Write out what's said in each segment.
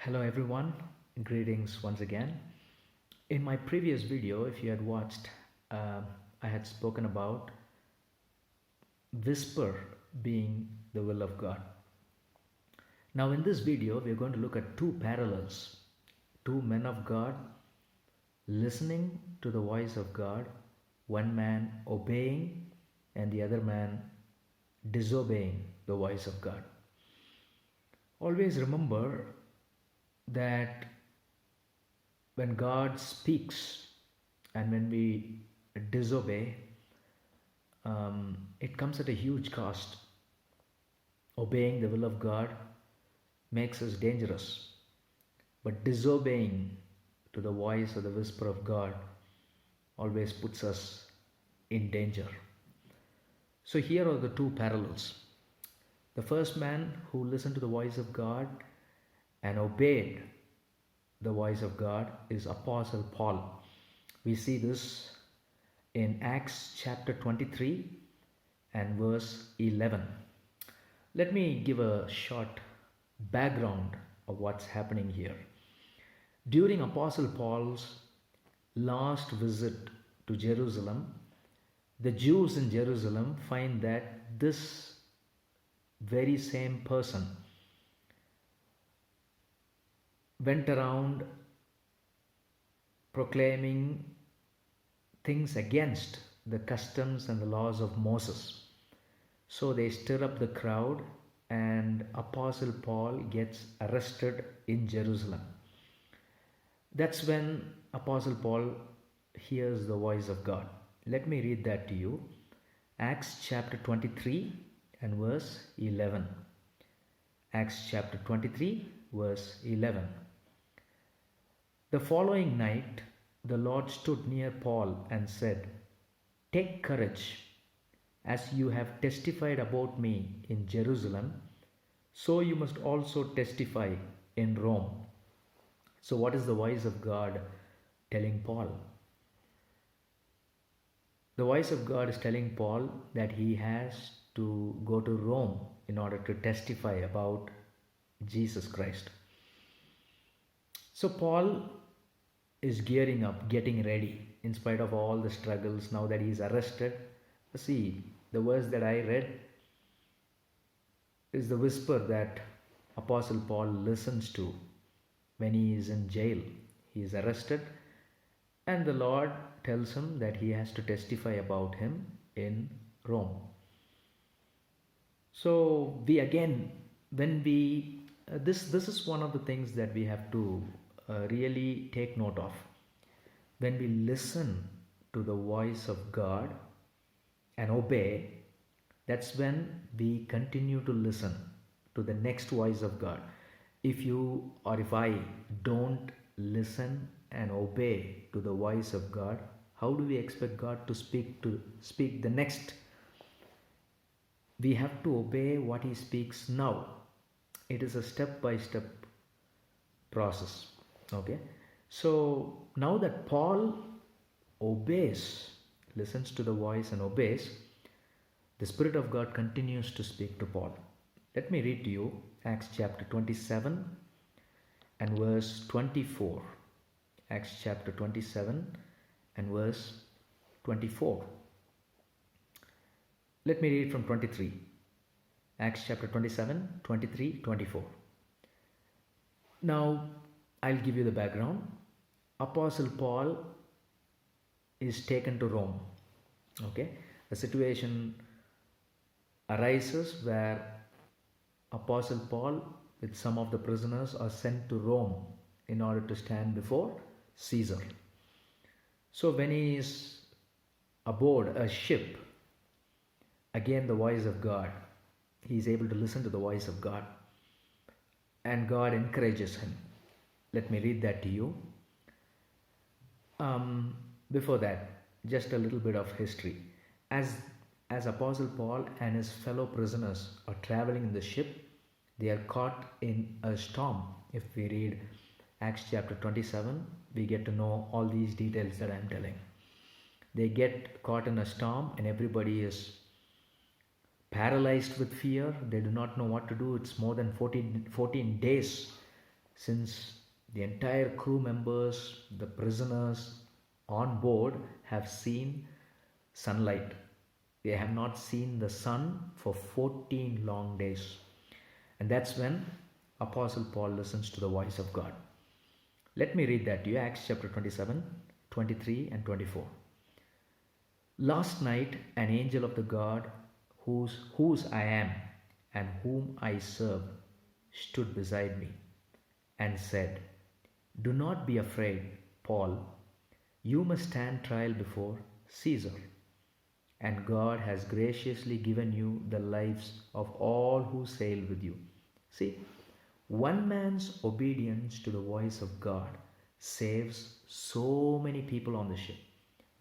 Hello everyone, greetings once again. In my previous video, if you had watched, I had spoken about whisper being the will of God. Now, in this video, we are going to look at two parallels, two men of God listening to the voice of God, one man obeying and the other man disobeying the voice of God. Always remember that when God speaks and when we disobey, it comes at a huge cost. Obeying the will of God makes us dangerous, but disobeying to the voice or the whisper of God always puts us in danger. So here are the two parallels. The first man who listened to the voice of God and obeyed the voice of God is Apostle Paul. We see this in Acts chapter 23 and verse 11. Let me give a short background of what's happening here. During Apostle Paul's last visit to Jerusalem, the Jews in Jerusalem find that this very same person went around proclaiming things against the customs and the laws of Moses. So they stir up the crowd and Apostle Paul gets arrested in Jerusalem. That's when Apostle Paul hears the voice of God. Let me read that to you. Acts chapter 23 and verse 11. Acts chapter 23 verse 11. The following night, the Lord stood near Paul and said, "Take courage, as you have testified about me in Jerusalem, so you must also testify in Rome." So, what is the voice of God telling Paul? The voice of God is telling Paul that he has to go to Rome in order to testify about Jesus Christ. So, Paul is gearing up, getting ready in spite of all the struggles now that he's arrested. See, the verse that I read is the whisper that Apostle Paul listens to when he is in jail. He is arrested, and the Lord tells him that he has to testify about him in Rome. So we again, when we this is one of the things that we have to really take note of. When we listen to the voice of God and obey, that's when we continue to listen to the next voice of God. If you or if I don't listen and obey to the voice of God, how do we expect God to speak the next? We have to obey what he speaks now. It is a step by step process. Okay, so now that Paul obeys, listens to the voice and obeys, the Spirit of God continues to speak to Paul. Let me read to you Acts chapter 27 and verse 24. Acts chapter 27 and verse 24. Let me read from 23. Acts chapter 27, 23, 24. Now, I'll give you the background. Apostle Paul is taken to Rome. Okay, a situation arises where Apostle Paul with some of the prisoners are sent to Rome in order to stand before Caesar. So when he is aboard a ship, again the voice of God, he is able to listen to the voice of God, and God encourages him. Let me read that to you. Before that, just a little bit of history. As Apostle Paul and his fellow prisoners are traveling in the ship, they are caught in a storm. If we read Acts chapter 27, we get to know all these details that I am telling. They get caught in a storm and everybody is paralyzed with fear. They do not know what to do. It's more than 14 days since the entire crew members, the prisoners on board have seen sunlight. They have not seen the sun for 14 long days. And that's when Apostle Paul listens to the voice of God. Let me read that to you. Acts chapter 27, 23 and 24. Last night an angel of the God whose I am and whom I serve stood beside me and said, "Do not be afraid, Paul. You must stand trial before Caesar, and God has graciously given you the lives of all who sail with you." See, one man's obedience to the voice of God saves so many people on the ship.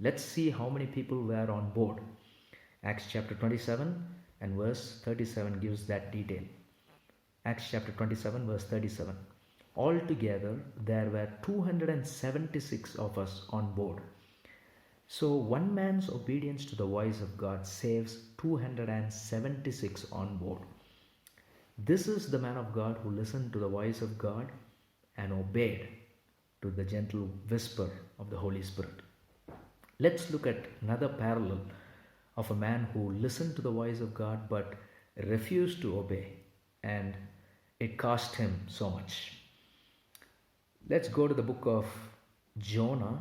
Let's see how many people were on board. Acts chapter 27 and verse 37 gives that detail. Acts chapter 27 verse 37. Altogether, there were 276 of us on board. So, one man's obedience to the voice of God saves 276 on board. This is the man of God who listened to the voice of God and obeyed to the gentle whisper of the Holy Spirit. Let's look at another parallel of a man who listened to the voice of God but refused to obey, and it cost him so much. Let's go to the book of Jonah,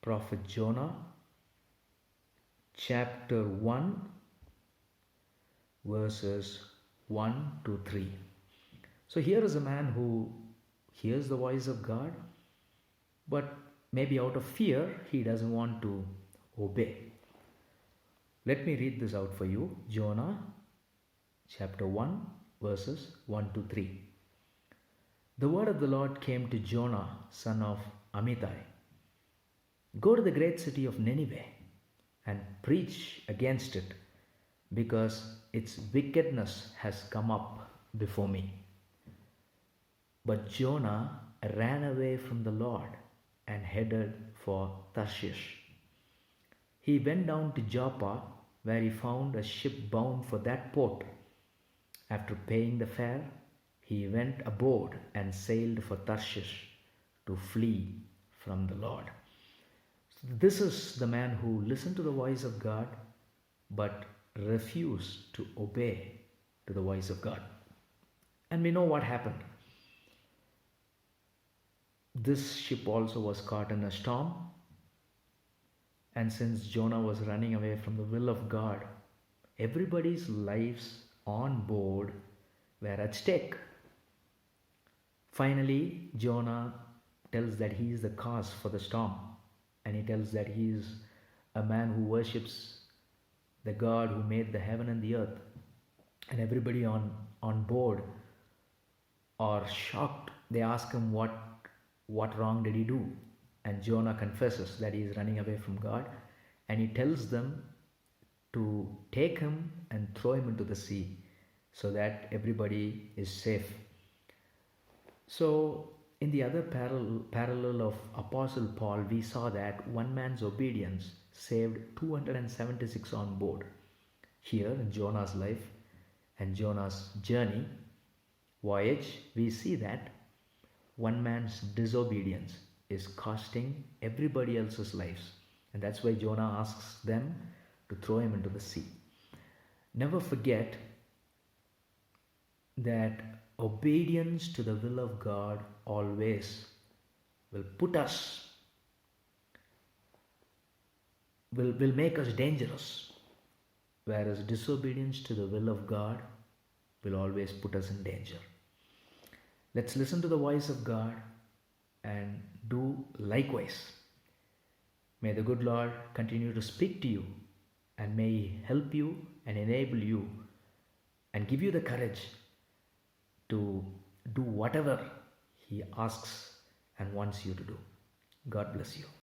prophet Jonah, chapter 1, verses 1 to 3. So here is a man who hears the voice of God, but maybe out of fear he doesn't want to obey. Let me read this out for you. Jonah chapter 1 verses 1 to 3. The word of the Lord came to Jonah, son of Amittai. Go to the great city of Nineveh and preach against it, because its wickedness has come up before me. But Jonah ran away from the Lord and headed for Tarshish. He went down to Joppa, where he found a ship bound for that port. After paying the fare, he went aboard and sailed for Tarshish to flee from the Lord. So this is the man who listened to the voice of God but refused to obey to the voice of God. And we know what happened. This ship also was caught in a storm. And since Jonah was running away from the will of God, everybody's lives on board were at stake. Finally, Jonah tells that he is the cause for the storm, and he tells that he is a man who worships the God who made the heaven and the earth. And everybody on board are shocked. They ask him what wrong did he do? And Jonah confesses that he is running away from God, and he tells them to take him and throw him into the sea so that everybody is safe. So in the other parallel of Apostle Paul, we saw that one man's obedience saved 276 on board. Here in Jonah's life and Jonah's journey, voyage, we see that one man's disobedience is costing everybody else's lives. And that's why Jonah asks them to throw him into the sea. Never forget that obedience to the will of God always will make us dangerous, whereas disobedience to the will of God will always put us in danger. Let's listen to the voice of God and do likewise. May the good Lord continue to speak to you, and may He help you and enable you and give you the courage to do whatever He asks and wants you to do. God bless you.